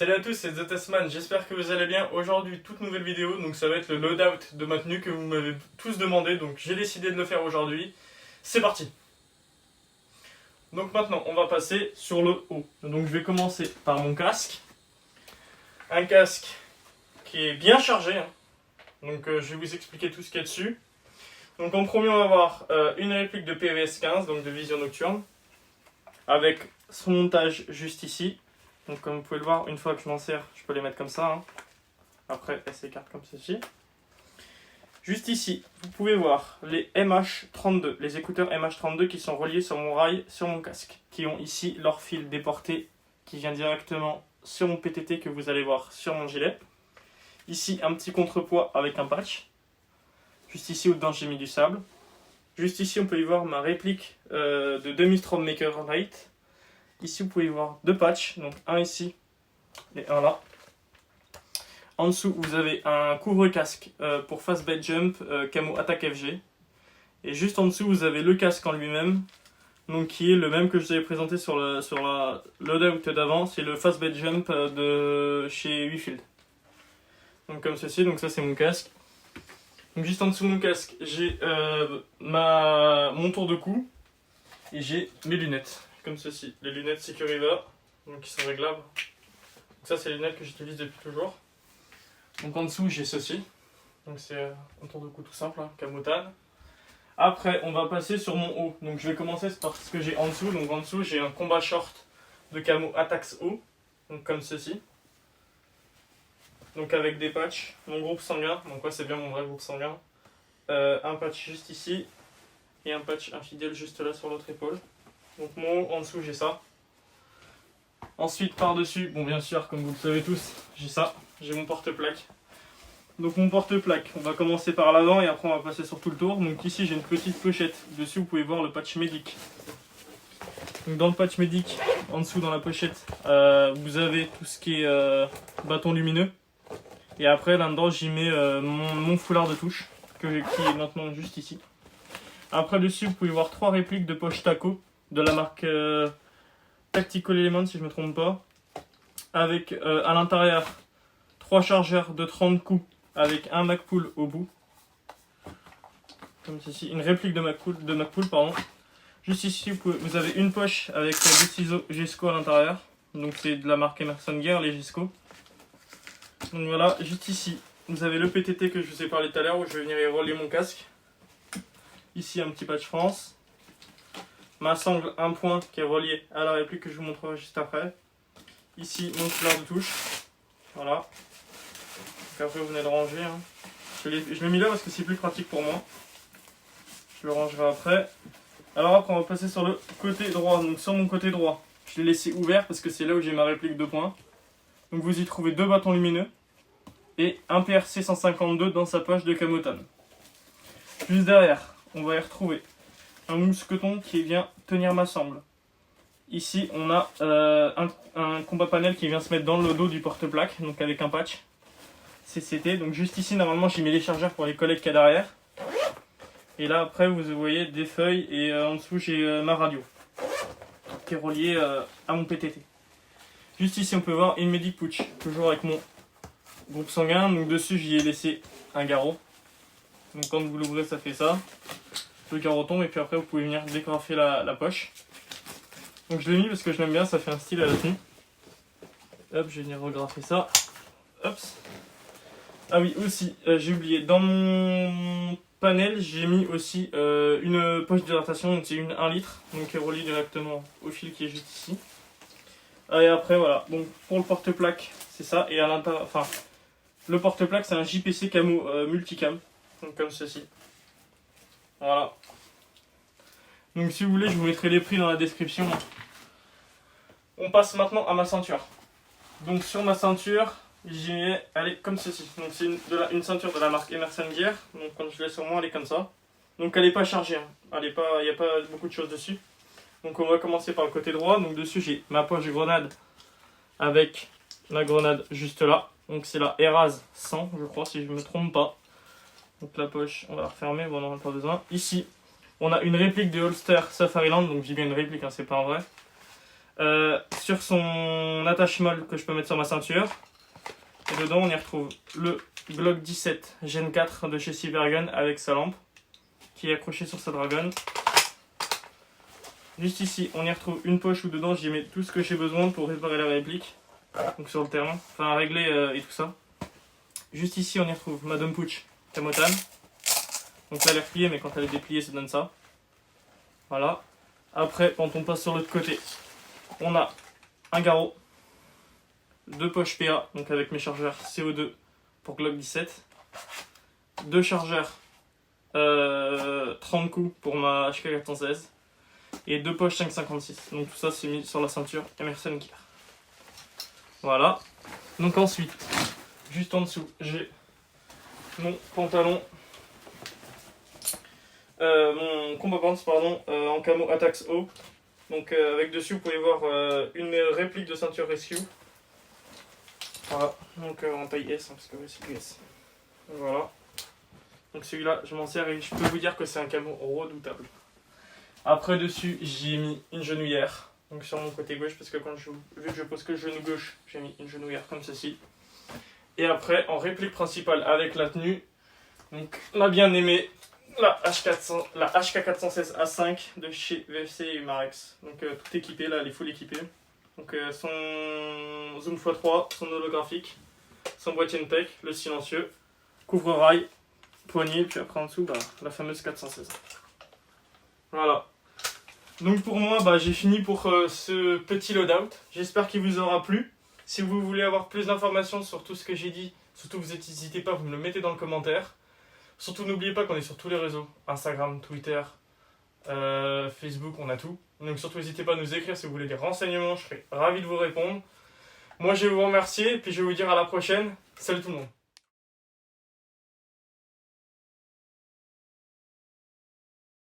Salut à tous, c'est The Tasman, j'espère que vous allez bien. Aujourd'hui, toute nouvelle vidéo, donc ça va être le loadout de ma tenue que vous m'avez tous demandé, donc j'ai décidé de le faire aujourd'hui. C'est parti. Donc maintenant, on va passer sur le haut. Donc je vais commencer par mon casque. Un casque qui est bien chargé, hein. Donc je vais vous expliquer tout ce qu'il y a dessus. Donc en premier, on va avoir une réplique de PVS 15, donc de vision nocturne, avec son montage juste ici. Donc comme vous pouvez le voir, une fois que je m'en sers, je peux les mettre comme ça, hein. Après, elles s'écartent comme ceci. Juste ici, vous pouvez voir les MH32, les écouteurs MH32 qui sont reliés sur mon rail, sur mon casque, qui ont ici leur fil déporté qui vient directement sur mon PTT que vous allez voir sur mon gilet. Ici, un petit contrepoids avec un patch. Juste ici, au-dedans, j'ai mis du sable. Juste ici, on peut y voir ma réplique de demi-Storm Maker Light. Ici, vous pouvez voir deux patchs, donc un ici et un là. En dessous, vous avez un couvre-casque pour Fast Bed Jump camo Attack FG. Et juste en dessous, vous avez le casque en lui-même, donc qui est le même que je vous avais présenté sur la loadout d'avant. C'est le Fast Bed Jump de chez Wifield. Donc comme ceci, donc ça c'est mon casque. Donc juste en dessous de mon casque, j'ai mon tour de cou et j'ai mes lunettes. Comme ceci, les lunettes Securiva, donc qui sont réglables. Donc ça c'est les lunettes que j'utilise depuis toujours. Donc en dessous j'ai ceci, donc c'est un tour de cou tout simple, hein, camotane. Après on va passer sur mon haut, donc je vais commencer par ce que j'ai en dessous. Donc en dessous j'ai un combat short de camo Attax haut, donc comme ceci. Donc avec des patchs, mon groupe sanguin, donc ouais c'est bien mon vrai groupe sanguin. Un patch juste ici, et un patch infidèle juste là sur l'autre épaule. Donc mon haut, en dessous j'ai ça. Ensuite par dessus, bon bien sûr comme vous le savez tous, j'ai ça, j'ai mon porte-plaque. Donc mon porte-plaque, on va commencer par l'avant et après on va passer sur tout le tour. Donc ici j'ai une petite pochette, dessus vous pouvez voir le patch médic. Donc dans le patch médic, en dessous dans la pochette, vous avez tout ce qui est bâton lumineux. Et après là-dedans j'y mets mon foulard de touche, qui est maintenant juste ici. Après dessus vous pouvez voir trois répliques de poche taco de la marque Tactical Element si je ne me trompe pas. Avec à l'intérieur 3 chargeurs de 30 coups avec un Magpul au bout. Comme ceci, une réplique de Magpul pardon. Juste ici vous avez une poche avec des ciseaux Gesco à l'intérieur. Donc c'est de la marque Emerson Gear les Gesco. Donc voilà, juste ici vous avez le PTT que je vous ai parlé tout à l'heure où je vais venir y relier mon casque. Ici un petit patch France. Ma sangle 1 point qui est reliée à la réplique que je vous montrerai juste après. Ici mon foulard de touche. Voilà. Donc après vous venez le ranger, hein. Je l'ai mis là parce que c'est plus pratique pour moi. Je le rangerai après. Alors après on va passer sur le côté droit. Donc sur mon côté droit, je l'ai laissé ouvert parce que c'est là où j'ai ma réplique 2 points. Donc vous y trouvez deux bâtons lumineux et un PRC 152 dans sa poche de camotane. Juste derrière, on va y retrouver un mousqueton qui vient tenir ma sangle. Ici on a un combat panel qui vient se mettre dans le dos du porte-plaque, donc avec un patch CCT. Donc juste ici normalement j'ai mis les chargeurs pour les collègues qu'il y a derrière. Et là après vous voyez des feuilles et en dessous j'ai ma radio qui est reliée à mon PTT. Juste ici on peut voir une Medic Pouch, toujours avec mon groupe sanguin. Donc dessus j'y ai laissé un garrot. Donc quand vous l'ouvrez ça fait ça. Le garrot tombe et puis après vous pouvez venir dégrafer la poche. Donc je l'ai mis parce que je l'aime bien, ça fait un style à la tenue. Hop, je vais venir regrafer ça. Hop. Ah oui, aussi, j'ai oublié, dans mon panel, j'ai mis aussi une poche d'hydratation, donc c'est une 1 litre, donc qui est reliée directement au fil qui est juste ici. Et après, voilà, donc pour le porte-plaque, c'est ça, et à l'intérieur, enfin, le porte-plaque, c'est un JPC camo multicam, donc comme ceci. Voilà. Donc si vous voulez, je vous mettrai les prix dans la description. On passe maintenant à ma ceinture. Donc sur ma ceinture, elle est comme ceci. Donc c'est une ceinture de la marque Emerson Gear. Donc quand je l'ai sur moi, elle est comme ça. Donc elle n'est pas chargée, hein. Il n'y a pas beaucoup de choses dessus. Donc on va commencer par le côté droit. Donc dessus j'ai ma poche de grenade avec la grenade juste là. Donc c'est la Eraz 100 je crois si je ne me trompe pas. Donc la poche, on va la refermer, bon, on n'en a pas besoin. Ici, on a une réplique de holster Safariland. Donc j'ai bien une réplique, hein, c'est pas un vrai. Sur son attache-molle que je peux mettre sur ma ceinture. Et dedans, on y retrouve le Glock 17 Gen 4 de chez Silvergun avec sa lampe qui est accrochée sur sa dragonne. Juste ici, on y retrouve une poche où dedans j'y mets tout ce que j'ai besoin pour réparer la réplique. Donc sur le terrain, enfin à régler et tout ça. Juste ici, on y retrouve ma Dom Pouch Camotan. Donc là, elle est repliée, mais quand elle est dépliée, ça donne ça. Voilà. Après, quand on passe sur l'autre côté, on a un garrot, deux poches PA, donc avec mes chargeurs CO2 pour Glock 17, deux chargeurs 30 coups pour ma HK416 et deux poches 5,56. Donc tout ça c'est mis sur la ceinture Emerson Gear. Voilà. Donc ensuite, juste en dessous, j'ai mon pantalon, mon combat pants pardon, en camo Attax O. Donc avec dessus vous pouvez voir une réplique de ceinture Rescue. Voilà, donc en taille S, hein, parce que c'est plus S. Voilà. Donc celui-là, je m'en sers et je peux vous dire que c'est un camo redoutable. Après dessus, j'ai mis une genouillère. Donc sur mon côté gauche, parce que vu que je pose que le genou gauche, j'ai mis une genouillère comme ceci. Et après, en réplique principale avec la tenue, donc ma bien-aimée, la HK416 A5 de chez VFC et Marex. Donc tout équipé, là, elle est full équipée. Donc son zoom x3, son holographique, son boîtier N-Tech, le silencieux, couvre-rail, poignée, puis après en dessous, la fameuse 416. Voilà. Donc pour moi, j'ai fini pour ce petit loadout. J'espère qu'il vous aura plu. Si vous voulez avoir plus d'informations sur tout ce que j'ai dit, surtout vous n'hésitez pas, vous me le mettez dans le commentaire. Surtout n'oubliez pas qu'on est sur tous les réseaux, Instagram, Twitter, Facebook, on a tout. Donc surtout n'hésitez pas à nous écrire si vous voulez des renseignements, je serai ravi de vous répondre. Moi je vais vous remercier et puis je vais vous dire à la prochaine. Salut tout le monde.